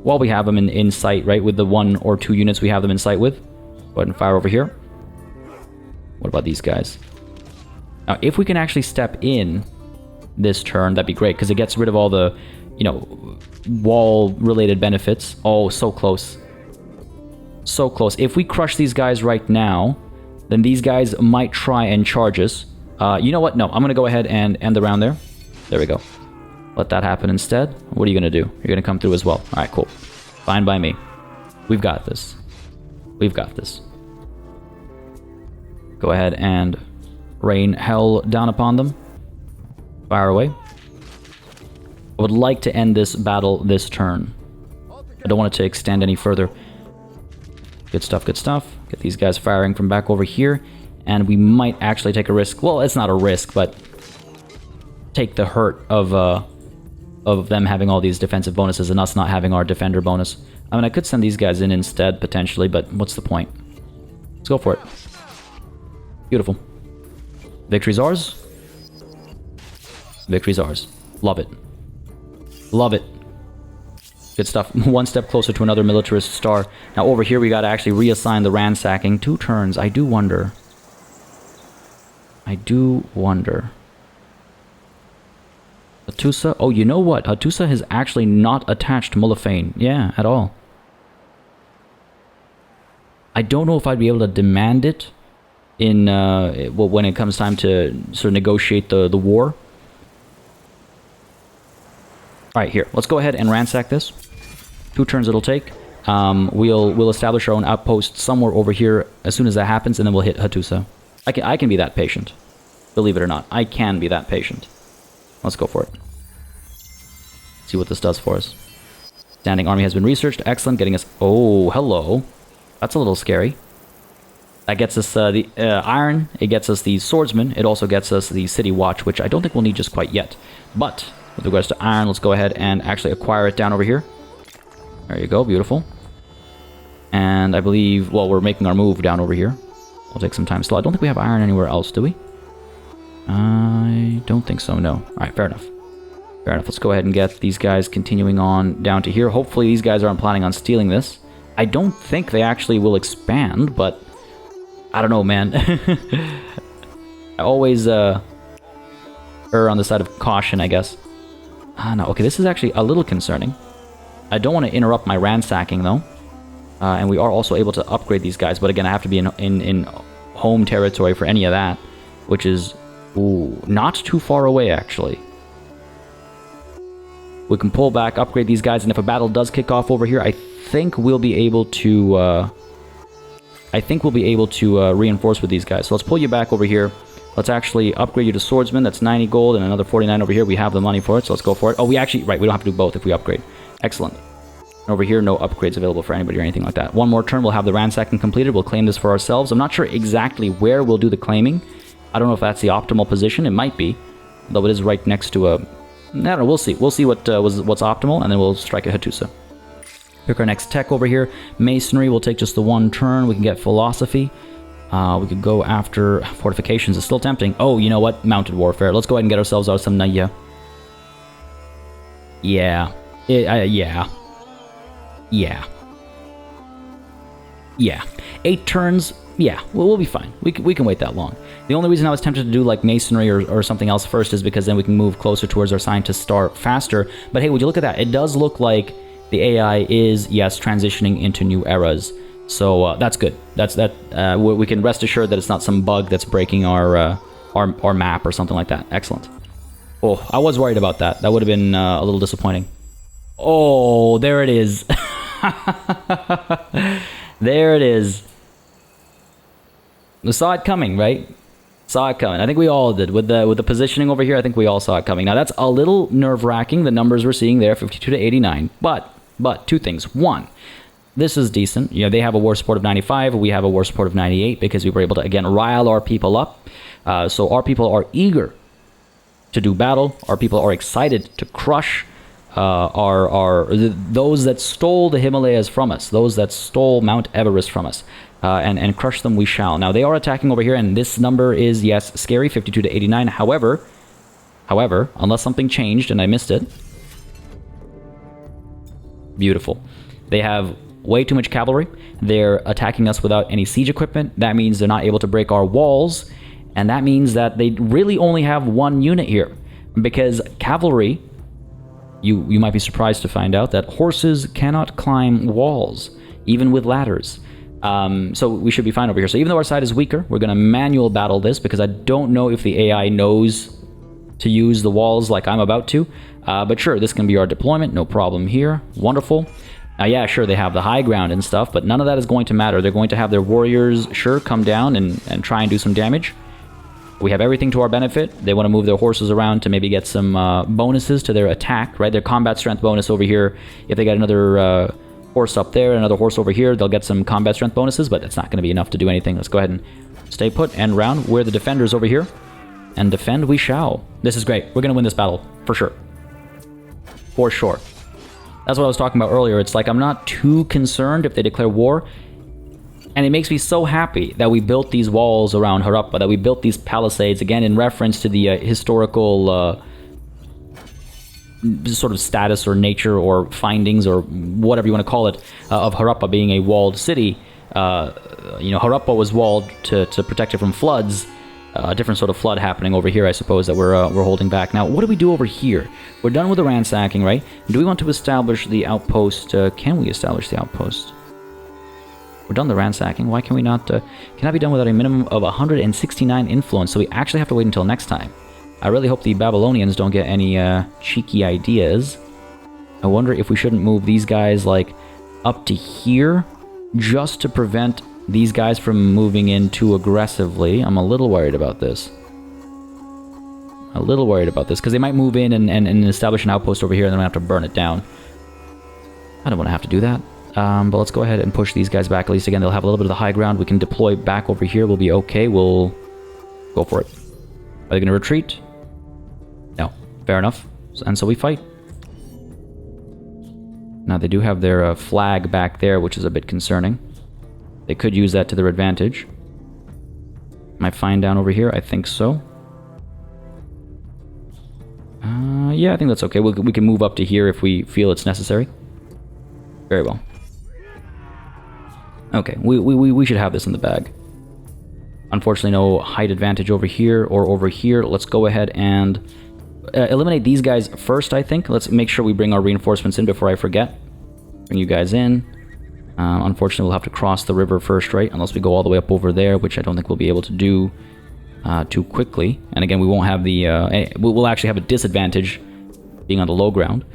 While we have them in sight, right? With the 1 or 2 units we have them in sight with. Go ahead and fire over here. What about these guys? Now, if we can actually step in this turn, that'd be great, because it gets rid of all the, you know, wall-related benefits. Oh, so close. So close. If we crush these guys right now, then these guys might try and charge us. You know what? No, I'm going to go ahead and end the round there. There we go. Let that happen instead. What are you going to do? You're going to come through as well. All right, cool. Fine by me. We've got this. We've got this. Go ahead and rain hell down upon them. Fire away. I would like to end this battle this turn. I don't want it to extend any further. Good stuff, good stuff. Get these guys firing from back over here. And we might actually take a risk. Well, it's not a risk, but take the hurt of them having all these defensive bonuses and us not having our defender bonus. I mean, I could send these guys in instead, potentially, but what's the point? Let's go for it. Beautiful. Victory's ours. Victory's ours. Love it. Love it. Good stuff. One step closer to another militarist star. Now over here we got to actually reassign the ransacking. 2 turns. I do wonder. I do wonder. Hattusa. Oh, you know what? Hattusa has actually not attached Mullifane. Yeah, at all. I don't know if I'd be able to demand it in when it comes time to sort of negotiate the war. Alright, here. Let's go ahead and ransack this. 2 turns it'll take. We'll establish our own outpost somewhere over here as soon as that happens, and then we'll hit Hattusa. I can be that patient. Believe it or not. I can be that patient. Let's go for it. See what this does for us. Standing army has been researched. Excellent. Getting us... Oh, hello. That's a little scary. That gets us the iron. It gets us the swordsman. It also gets us the city watch, which I don't think we'll need just quite yet. But with regards to iron, let's go ahead and actually acquire it down over here. There you go. Beautiful. And I believe... Well, we're making our move down over here. We'll take some time still. I don't think we have iron anywhere else, do we? I don't think so, no. Alright, fair enough. Fair enough. Let's go ahead and get these guys continuing on down to here. Hopefully these guys aren't planning on stealing this. I don't think they actually will expand, but... I don't know, man. I always err on the side of caution, I guess. No, okay, this is actually a little concerning. I don't want to interrupt my ransacking, though. And we are also able to upgrade these guys, but again, I have to be in home territory for any of that, which is not too far away, actually. We can pull back, upgrade these guys, and if a battle does kick off over here, I think we'll be able to... reinforce with these guys. So let's pull you back over here. Let's actually upgrade you to swordsman. That's 90 gold and another 49 over here. We have the money for it, so let's go for it. Oh, we actually... Right, we don't have to do both if we upgrade. Excellent. And over here, no upgrades available for anybody or anything like that. One more turn, we'll have the ransacking completed. We'll claim this for ourselves. I'm not sure exactly where we'll do the claiming. I don't know if that's the optimal position. It might be, though it is right next to a... I don't know, we'll see. We'll see what's optimal, and then we'll strike a Hattusa. Pick our next tech over here. Masonry will take just the one turn. We can get philosophy. We could go after fortifications. It's still tempting. Oh, you know what? Mounted warfare. Let's go ahead and get ourselves out some Naya. Yeah. Yeah. 8 turns. Yeah, we'll be fine. We can wait that long. The only reason I was tempted to do like masonry or something else first is because then we can move closer towards our scientist star faster. But hey, would you look at that? It does look like the AI is, yes, transitioning into new eras. So that's good. We can rest assured that it's not some bug that's breaking our map or something like that. Excellent. Oh, I was worried about that. That would have been a little disappointing. Oh, there it is. There it is. We saw it coming, right? Saw it coming. I think we all did. With the positioning over here, I think we all saw it coming. Now, that's a little nerve-wracking, the numbers we're seeing there, 52 to 89. But two things. One, this is decent. You know, they have a war support of 95. We have a war support of 98 because we were able to, again, rile our people up. So our people are eager to do battle. Our people are excited to crush those that stole the Himalayas from us, those that stole Mount Everest from us. And crush them we shall. Now, they are attacking over here, and this number is, yes, scary, 52 to 89. However, unless something changed and I missed it. Beautiful. They have way too much cavalry. They're attacking us without any siege equipment. That means they're not able to break our walls, and that means that they really only have one unit here. Because cavalry, you might be surprised to find out that horses cannot climb walls, even with ladders. So we should be fine over here. So even though our side is weaker, we're going to manual battle this because I don't know if the AI knows to use the walls like I'm about to. But sure, this can be our deployment. No problem here. Wonderful. Yeah, sure, they have the high ground and stuff, but none of that is going to matter. They're going to have their warriors, sure, come down and try and do some damage. We have everything to our benefit. They want to move their horses around to maybe get some bonuses to their attack, right? Their combat strength bonus over here. If they get another... horse up there, another horse over here, they'll get some combat strength bonuses, but it's not going to be enough to do anything. Let's go ahead and stay put and round. We're the defenders over here, and defend we shall. This is great. We're going to win this battle, for sure. For sure. That's what I was talking about earlier. It's like I'm not too concerned if they declare war, and it makes me so happy that we built these walls around Harappa, that we built these palisades, again, in reference to the historical... sort of status or nature or findings or whatever you want to call it of Harappa being a walled city. Harappa was walled to protect it from floods. A different sort of flood happening over here, I suppose, that we're holding back. Now, what do we do over here? We're done with the ransacking, right? Do we want to establish the outpost? Can we establish the outpost? We're done the ransacking. Why can we not? Can that be done without a minimum of 169 influence? So we actually have to wait until next time. I really hope the Babylonians don't get any cheeky ideas. I wonder if we shouldn't move these guys, like, up to here, just to prevent these guys from moving in too aggressively. I'm a little worried about this. A little worried about this, because they might move in and establish an outpost over here, and then we have to burn it down. I don't want to have to do that. But let's go ahead and push these guys back. At least, again, they'll have a little bit of the high ground. We can deploy back over here. We'll be okay. We'll go for it. Are they going to retreat? No. Fair enough. And so we fight. Now, they do have their flag back there, which is a bit concerning. They could use that to their advantage. Am I fine down over here? I think so. Yeah, I think that's okay. We can move up to here if we feel it's necessary. Very well. Okay, we should have this in the bag. Unfortunately, no height advantage over here or over here. Let's go ahead and eliminate these guys first, I think. Let's make sure we bring our reinforcements in before I forget. Bring you guys in. Unfortunately, we'll have to cross the river first, right? Unless we go all the way up over there, which I don't think we'll be able to do too quickly. And again, we won't have the... we'll actually have a disadvantage being on the low ground.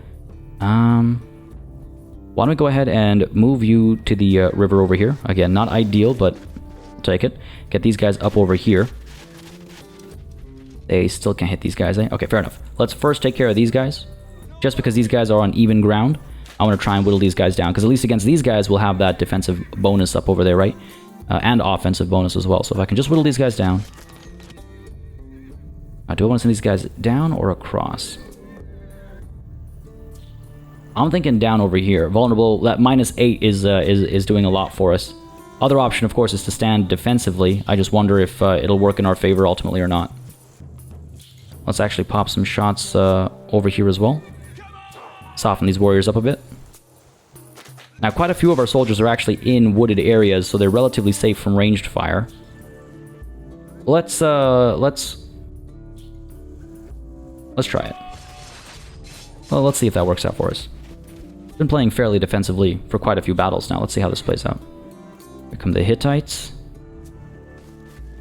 Why don't we go ahead and move you to the river over here? Again, not ideal, but I'll take it. Get these guys up over here. They still can't hit these guys, eh? Okay, fair enough. Let's first take care of these guys. Just because these guys are on even ground, I want to try and whittle these guys down. Because at least against these guys, we'll have that defensive bonus up over there, right? And offensive bonus as well. So if I can just whittle these guys down. Do I want to send these guys down or across? I'm thinking down over here. Vulnerable, that -8 is doing a lot for us. Other option, of course, is to stand defensively. I just wonder if it'll work in our favor ultimately or not. Let's actually pop some shots over here as well. Soften these warriors up a bit. Now, quite a few of our soldiers are actually in wooded areas, so they're relatively safe from ranged fire. Let's try it. Well, let's see if that works out for us. Been playing fairly defensively for quite a few battles now. Let's see how this plays out. Here come the Hittites.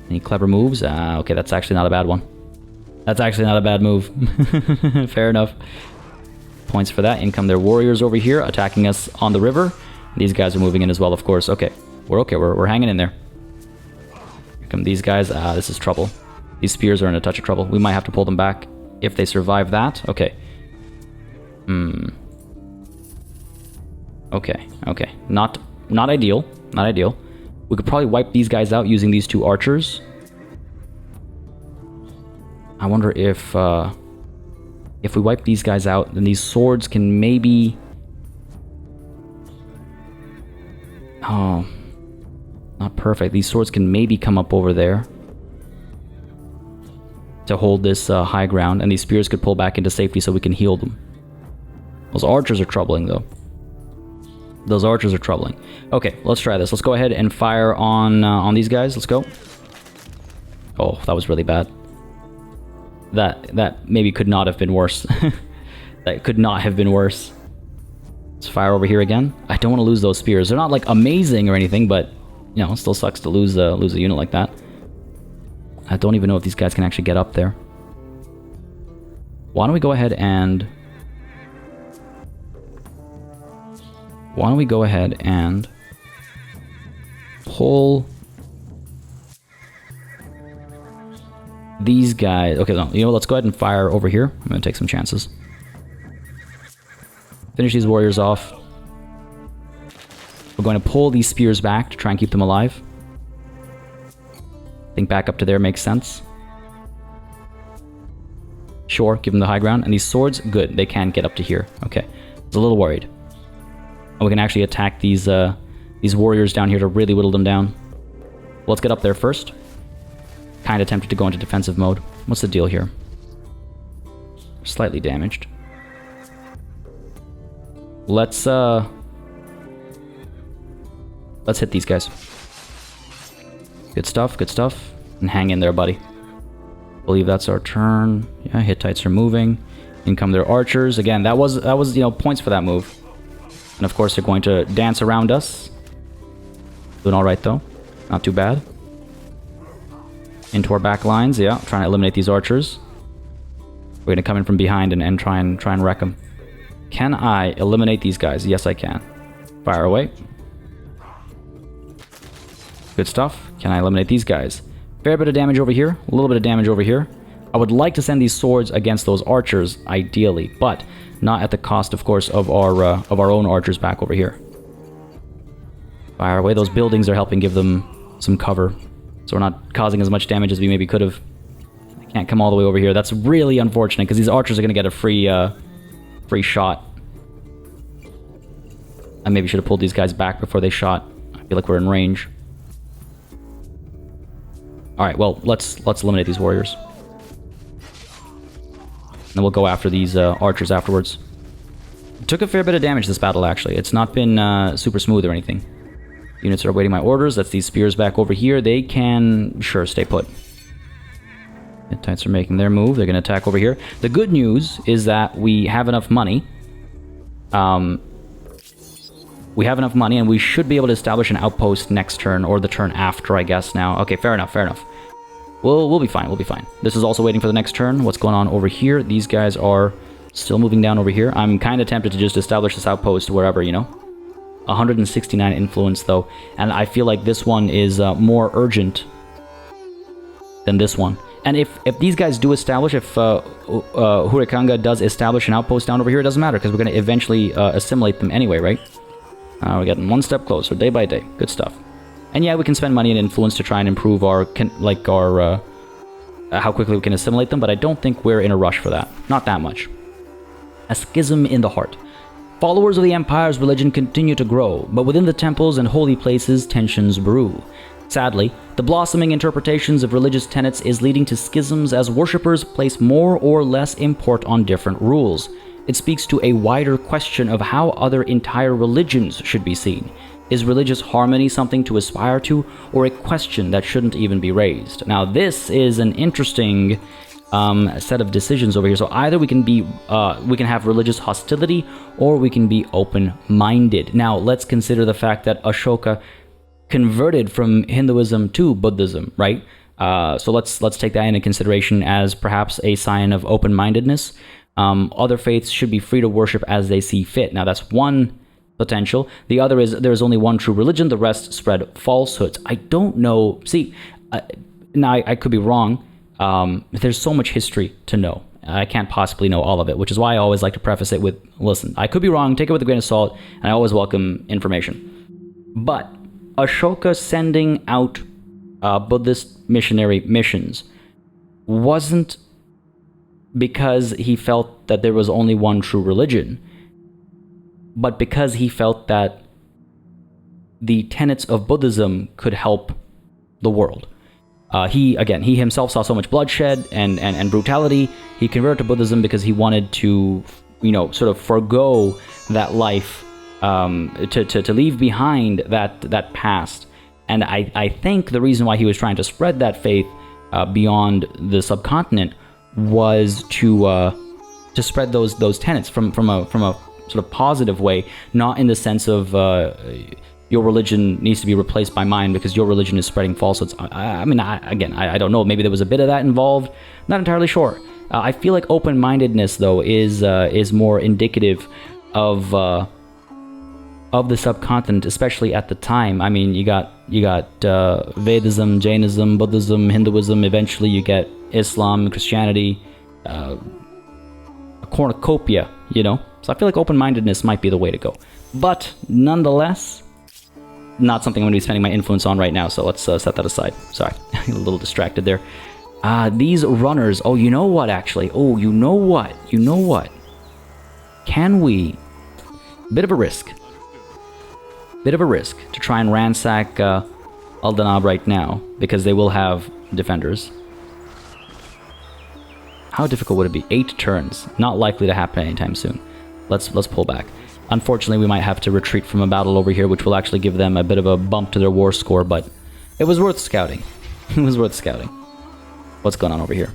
Any clever moves? Okay, that's actually not a bad one. That's actually not a bad move. Fair enough. Points for that. In come their warriors over here, attacking us on the river. These guys are moving in as well, of course. Okay, we're okay. We're hanging in there. Here come these guys. This is trouble. These spears are in a touch of trouble. We might have to pull them back if they survive that. Okay. Okay. Not ideal. Not ideal. We could probably wipe these guys out using these two archers. I wonder if we wipe these guys out, then these swords can maybe... Oh. Not perfect. These swords can maybe come up over there to hold this high ground, and these spears could pull back into safety so we can heal them. Those archers are troubling, though. Those archers are troubling. Okay, let's try this. Let's go ahead and fire on these guys. Let's go. Oh, that was really bad. That maybe could not have been worse. That could not have been worse. Let's fire over here again. I don't want to lose those spears. They're not like amazing or anything, but you know, it still sucks to lose a unit like that. I don't even know if these guys can actually get up there. Why don't we go ahead and pull these guys. Okay, no, you know, let's go ahead and fire over here. I'm gonna take some chances. Finish these warriors off. We're going to pull these spears back to try and keep them alive. I think back up to there makes sense. Sure, give them the high ground. And these swords, good. They can get up to here. Okay, I was a little worried. And we can actually attack these warriors down here to really whittle them down. Let's get up there first. Kind of tempted to go into defensive mode. What's the deal here? Slightly damaged. Let's hit these guys. Good stuff, good stuff. And hang in there, buddy. Believe that's our turn. Yeah, Hittites are moving. In come their archers. Again, that was you know, points for that move. And of course they're going to dance around us. Doing alright though. Not too bad. Into our back lines, yeah. Trying to eliminate these archers. We're gonna come in from behind and try and wreck them. Can I eliminate these guys? Yes, I can. Fire away. Good stuff. Can I eliminate these guys? Fair bit of damage over here. A little bit of damage over here. I would like to send these swords against those archers, ideally, but not at the cost, of course, of our own archers back over here. Fire away. Those buildings are helping give them some cover, so we're not causing as much damage as we maybe could have. They can't come all the way over here. That's really unfortunate, because these archers are going to get a free shot. I maybe should have pulled these guys back before they shot. I feel like we're in range. Alright, well, let's eliminate these warriors. And we'll go after these archers afterwards. Took a fair bit of damage this battle, actually. It's not been super smooth or anything. Units are awaiting my orders. That's these spears back over here. They can, sure, stay put. Hittites are making their move. They're going to attack over here. The good news is that we have enough money. We have enough money, and we should be able to establish an outpost next turn, or the turn after, I guess, now. Okay, fair enough, fair enough. We'll be fine, we'll be fine. This is also waiting for the next turn. What's going on over here? These guys are still moving down over here. I'm kind of tempted to just establish this outpost wherever, you know? 169 influence, though. And I feel like this one is more urgent than this one. And if these guys do establish, if Hurikanga does establish an outpost down over here, it doesn't matter, because we're going to eventually assimilate them anyway, right? We're getting one step closer, day by day. Good stuff. And yeah, we can spend money and influence to try and improve our how quickly we can assimilate them, but I don't think we're in a rush for that. Not that much. A schism in the heart. Followers of the Empire's religion continue to grow, but within the temples and holy places, tensions brew. Sadly, the blossoming interpretations of religious tenets is leading to schisms as worshippers place more or less import on different rules. It speaks to a wider question of how other entire religions should be seen. Is religious harmony something to aspire to, or a question that shouldn't even be raised? Now, this is an interesting set of decisions over here. So either we can have religious hostility, or we can be open-minded. Now, let's consider the fact that Ashoka converted from Hinduism to Buddhism, right? So let's take that into consideration as perhaps a sign of open-mindedness. Other faiths should be free to worship as they see fit. Now, that's one potential. The other is there is only one true religion, the rest spread falsehoods. I don't know. See, now I could be wrong. There's so much history to know. I can't possibly know all of it, which is why I always like to preface it with, listen, I could be wrong, take it with a grain of salt, and I always welcome information. But Ashoka sending out Buddhist missionary missions wasn't because he felt that there was only one true religion, but because he felt that the tenets of Buddhism could help the world. He himself saw so much bloodshed and brutality. He converted to Buddhism because he wanted to, sort of forgo that life, to leave behind that past. And I think the reason why he was trying to spread that faith beyond the subcontinent was to spread those tenets from a sort of positive way, not in the sense of your religion needs to be replaced by mine because your religion is spreading falsehoods. I don't know. Maybe there was a bit of that involved. Not entirely sure. I feel like open-mindedness, though, is more indicative of the subcontinent, especially at the time. I mean, you got Vedism, Jainism, Buddhism, Hinduism. Eventually, you get Islam, Christianity, a cornucopia. So I feel like open-mindedness might be the way to go. But nonetheless, not something I'm going to be spending my influence on right now, so let's set that aside. Sorry, a little distracted there. These runners, you know what, actually? You know what? Can we... Bit of a risk to try and ransack Aldanab right now, because they will have defenders. How difficult would it be? 8 turns. Not likely to happen anytime soon. Let's pull back. Unfortunately, we might have to retreat from a battle over here, which will actually give them a bit of a bump to their war score, but it was worth scouting. It was worth scouting. What's going on over here?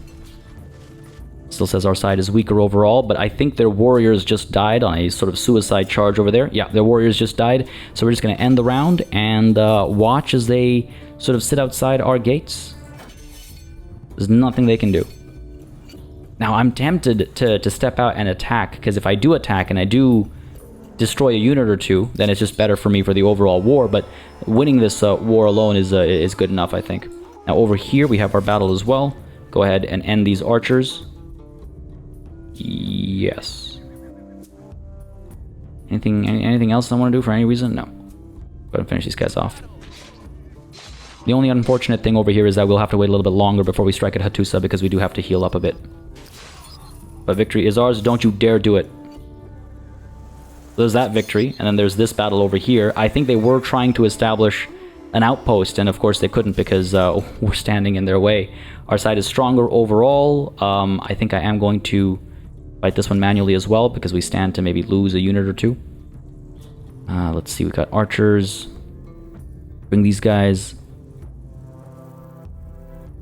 Still says our side is weaker overall, but I think their warriors just died on a sort of suicide charge over there. Yeah, their warriors just died, so we're just going to end the round and watch as they sort of sit outside our gates. There's nothing they can do. Now, I'm tempted to step out and attack, because if I do attack and I do destroy a unit or two, then it's just better for me for the overall war, but winning this war alone is good enough, I think. Now, over here, we have our battle as well. go ahead and end these archers. Yes. Anything else I want to do for any reason? No. Go ahead and finish these guys off. The only unfortunate thing over here is that we'll have to wait a little bit longer before we strike at Hattusa because we do have to heal up a bit. But victory is ours. Don't you dare do it. There's that victory, and then there's this battle over here. I think they were trying to establish an outpost, and of course they couldn't because we're standing in their way. Our side is stronger overall. I think I am going to fight this one manually as well because we stand to maybe lose a unit or two. Let's see, we got archers. Bring these guys.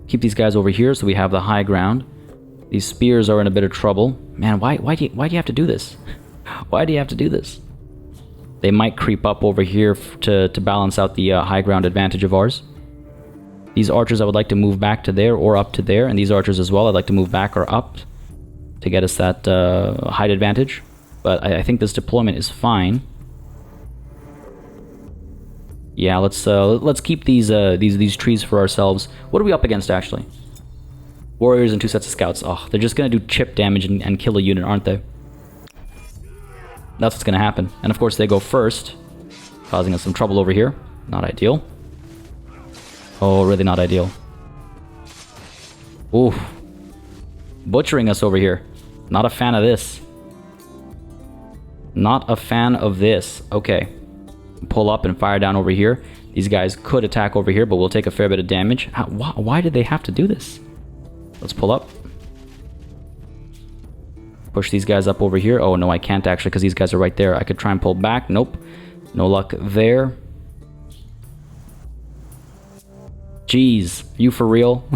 Keep these guys over here so we have the high ground. These spears are in a bit of trouble. Man, why do you have to do this? Why do you have to do this? They might creep up over here to balance out the high ground advantage of ours. These archers I would like to move back to there or up to there. And these archers as well I'd like to move back or up to get us that height advantage. But I think this deployment is fine. Yeah, let's keep these trees for ourselves. What are we up against, actually? Warriors and 2 sets of scouts. Oh, they're just going to do chip damage and kill a unit, aren't they? That's what's going to happen. And of course, they go first, causing us some trouble over here. Not ideal. Oh, really not ideal. Ooh. Butchering us over here. Not a fan of this. Not a fan of this. Okay. Pull up and fire down over here. These guys could attack over here, but we'll take a fair bit of damage. Why did they have to do this? Let's pull up. Push these guys up over here. Oh, no, I can't actually because these guys are right there. I could try and pull back. Nope. No luck there. Jeez. You for real?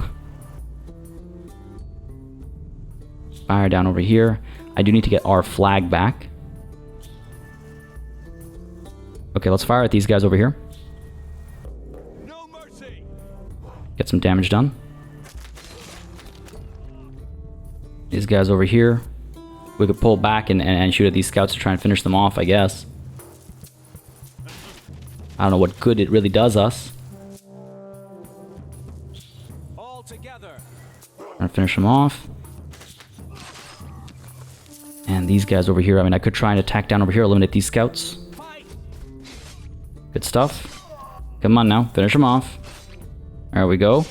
Fire down over here. I do need to get our flag back. Okay, let's fire at these guys over here. No mercy. Get some damage done. These guys over here. We could pull back and shoot at these scouts to try and finish them off, I guess. I don't know what good it really does us. All together. Trying to finish them off. And these guys over here, I mean, I could try and attack down over here, eliminate these scouts. Good stuff. Come on now, finish them off. There we go.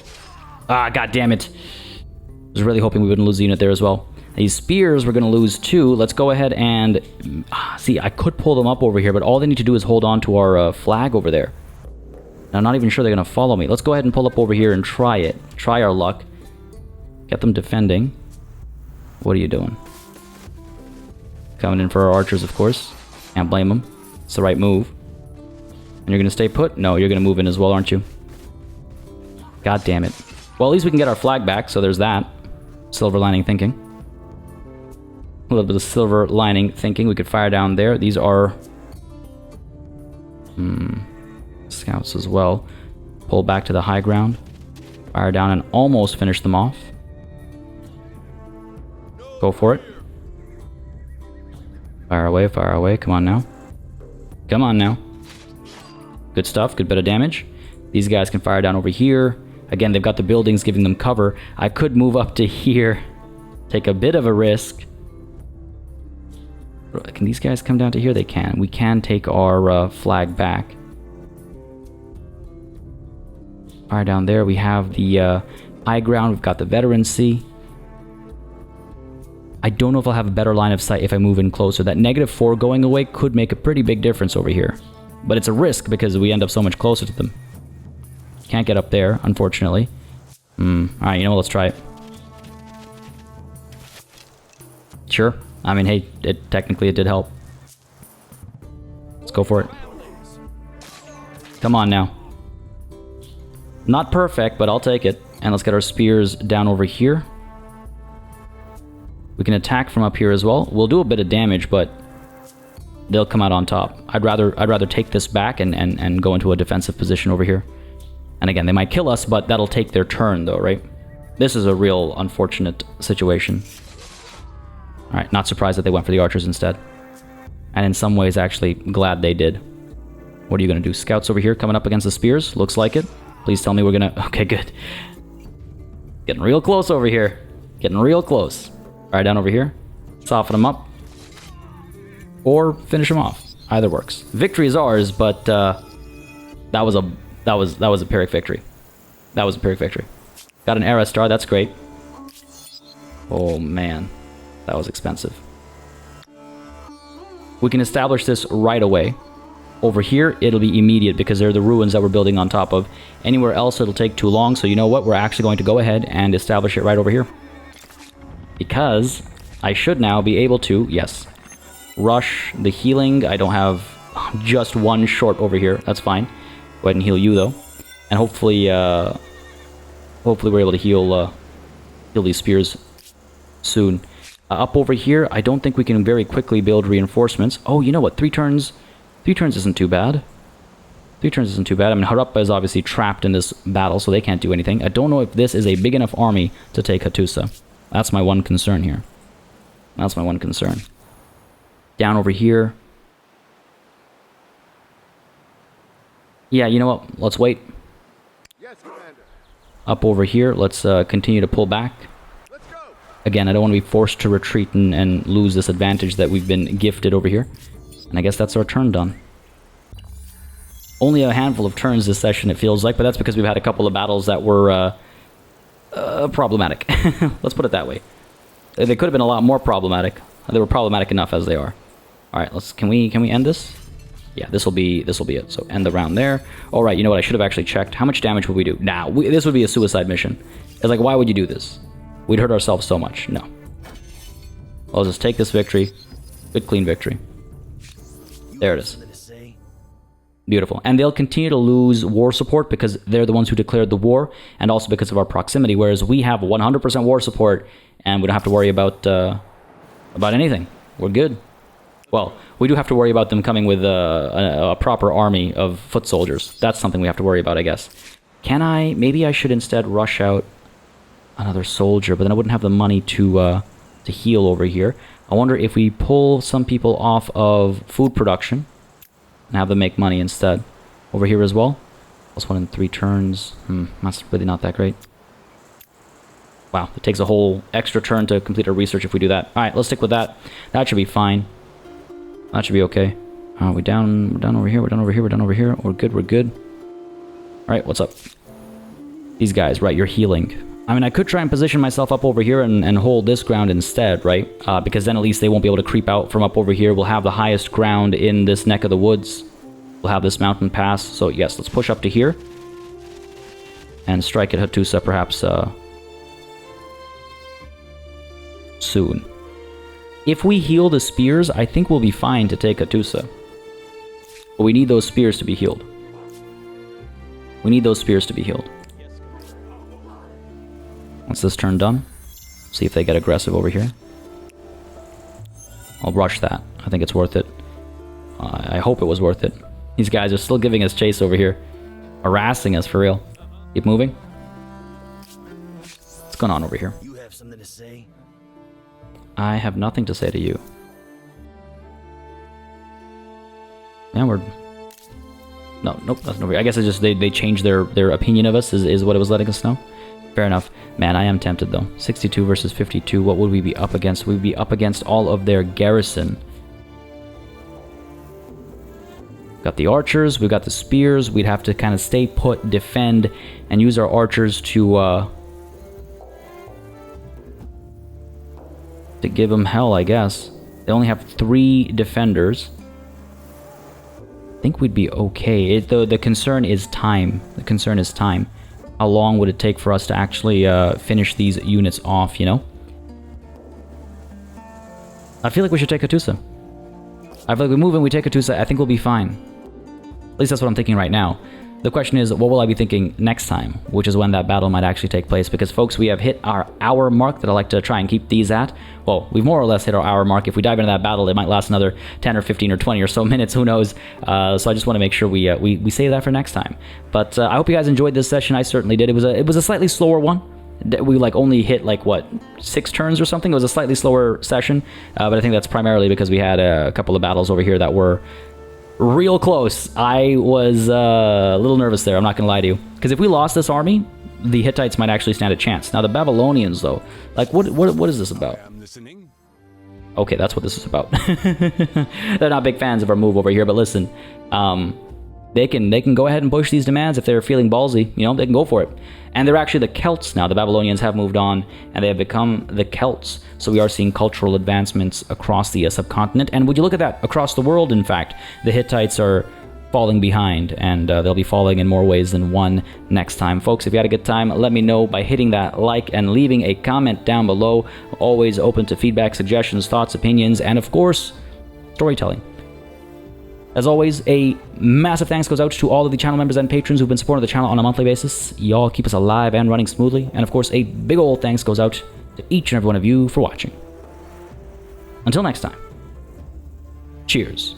Ah, god damn it. I was really hoping we wouldn't lose a unit there as well. These spears we're going to lose too. Let's go ahead and... see, I could pull them up over here, but all they need to do is hold on to our flag over there. And I'm not even sure they're going to follow me. Let's go ahead and pull up over here and try it. Try our luck. Get them defending. What are you doing? Coming in for our archers, of course. Can't blame them. It's the right move. And you're going to stay put? No, you're going to move in as well, aren't you? God damn it. Well, at least we can get our flag back, so there's that. Silver lining thinking. A little bit of silver lining thinking. We could fire down there. These are... scouts as well. Pull back to the high ground. Fire down and almost finish them off. Go for it. Fire away, fire away. Come on now. Come on now. Good stuff. Good bit of damage. These guys can fire down over here. Again, they've got the buildings giving them cover. I could move up to here. Take a bit of a risk. Can these guys come down to here? They can. We can take our flag back. Fire down there. We have the high ground. We've got the veterancy. I don't know if I'll have a better line of sight if I move in closer. That -4 going away could make a pretty big difference over here. But it's a risk because we end up so much closer to them. Can't get up there, unfortunately. Alright, you know what? Let's try it. Sure. I mean, hey, technically it did help. Let's go for it. Come on now. Not perfect, but I'll take it. And let's get our spears down over here. We can attack from up here as well. We'll do a bit of damage, but they'll come out on top. I'd rather take this back and go into a defensive position over here. And again, they might kill us, but that'll take their turn though, right? This is a real unfortunate situation. Alright, not surprised that they went for the archers instead. And in some ways, actually glad they did. What are you going to do? Scouts over here coming up against the spears? Looks like it. Please tell me we're going to... Okay, good. Getting real close over here. Getting real close. Alright, down over here. Soften them up. Or finish them off. Either works. Victory is ours, but that was a Pyrrhic victory. That was a Pyrrhic victory. Got an era star, that's great. Oh man, that was expensive. We can establish this right away. Over here, it'll be immediate because they're the ruins that we're building on top of. Anywhere else, it'll take too long, so you know what? We're actually going to go ahead and establish it right over here. Because I should now be able to, yes, rush the healing. I don't have just one short over here. That's fine. Go ahead and heal you, though. And hopefully we're able to heal these spears soon. Up over here, I don't think we can very quickly build reinforcements. Oh, you know what? 3 turns isn't too bad. 3 turns isn't too bad. I mean, Harappa is obviously trapped in this battle, so they can't do anything. I don't know if this is a big enough army to take Hattusa. That's my one concern here. That's my one concern. Down over here. Yeah, you know what? Let's wait. Yes, Commander. Up over here, let's continue to pull back. Let's go. Again, I don't want to be forced to retreat and lose this advantage that we've been gifted over here. And I guess that's our turn done. Only a handful of turns this session, it feels like, but that's because we've had a couple of battles that were problematic. Let's put it that way. They could have been a lot more problematic. They were problematic enough as they are. All right, can we end this? Yeah, this will be it. So end the round there. All right, you know what? I should have actually checked. How much damage would we do? Nah, this would be a suicide mission. It's like, why would you do this? We'd hurt ourselves so much. No. I'll just take this victory. Good, clean victory. There it is. Beautiful. And they'll continue to lose war support because they're the ones who declared the war, and also because of our proximity, whereas we have 100% war support, and we don't have to worry about anything. We're good. Well, we do have to worry about them coming with a proper army of foot soldiers. That's something we have to worry about, I guess. Maybe I should instead rush out another soldier, but then I wouldn't have the money to heal over here. I wonder if we pull some people off of food production and have them make money instead. Over here as well. +1 in 3 turns. That's really not that great. Wow, it takes a whole extra turn to complete our research if we do that. Alright, let's stick with that. That should be fine. That should be okay. We're down over here, we're down over here, we're down over here. We're good, we're good. Alright, what's up? These guys, right, you're healing. I mean, I could try and position myself up over here and hold this ground instead, right? Because then at least they won't be able to creep out from up over here. We'll have the highest ground in this neck of the woods. We'll have this mountain pass. So yes, let's push up to here. And strike at Hattusa perhaps soon. If we heal the spears, I think we'll be fine to take Hattusa. But we need those spears to be healed. We need those spears to be healed. Once this turn done, see if they get aggressive over here. I'll rush that. I think it's worth it. I hope it was worth it. These guys are still giving us chase over here. Harassing us for real. Keep moving. What's going on over here? You have something to say? I have nothing to say to you. Yeah, we're... No, nope, nothing over here. I guess it's just they changed their opinion of us is what it was letting us know. Fair enough. Man, I am tempted though. 62 versus 52. What would we be up against? We'd be up against all of their garrison. Got the archers. We've got the spears. We'd have to kind of stay put, defend, and use our archers to give them hell, I guess. They only have 3 defenders. I think we'd be okay. The concern is time. The concern is time. How long would it take for us to actually finish these units off, you know? I feel like we should take Hattusa. I feel like we move and we take Hattusa, I think we'll be fine. At least that's what I'm thinking right now. The question is, what will I be thinking next time? Which is when that battle might actually take place. Because, folks, we have hit our hour mark that I like to try and keep these at. Well, we've more or less hit our hour mark. If we dive into that battle, it might last another 10 or 15 or 20 or so minutes. Who knows? So I just want to make sure we save that for next time. But I hope you guys enjoyed this session. I certainly did. It was a slightly slower one. We only hit 6 turns or something. It was a slightly slower session. But I think that's primarily because we had a couple of battles over here that were real close. I was a little nervous there, I'm not gonna lie to you. Because if we lost this army, the Hittites might actually stand a chance. Now the Babylonians, though, like what is this about? I'm listening. Okay, that's what this is about. They're not big fans of our move over here, but listen, they can go ahead and push these demands if they're feeling ballsy. You know, they can go for it. And they're actually the Celts now. The Babylonians have moved on, and they have become the Celts. So we are seeing cultural advancements across the subcontinent. And would you look at that, across the world, in fact, the Hittites are falling behind, and they'll be falling in more ways than one next time. Folks, if you had a good time, let me know by hitting that like and leaving a comment down below. Always open to feedback, suggestions, thoughts, opinions, and of course, storytelling. As always, a massive thanks goes out to all of the channel members and patrons who've been supporting the channel on a monthly basis. Y'all keep us alive and running smoothly. And of course, a big old thanks goes out to each and every one of you for watching. Until next time, cheers.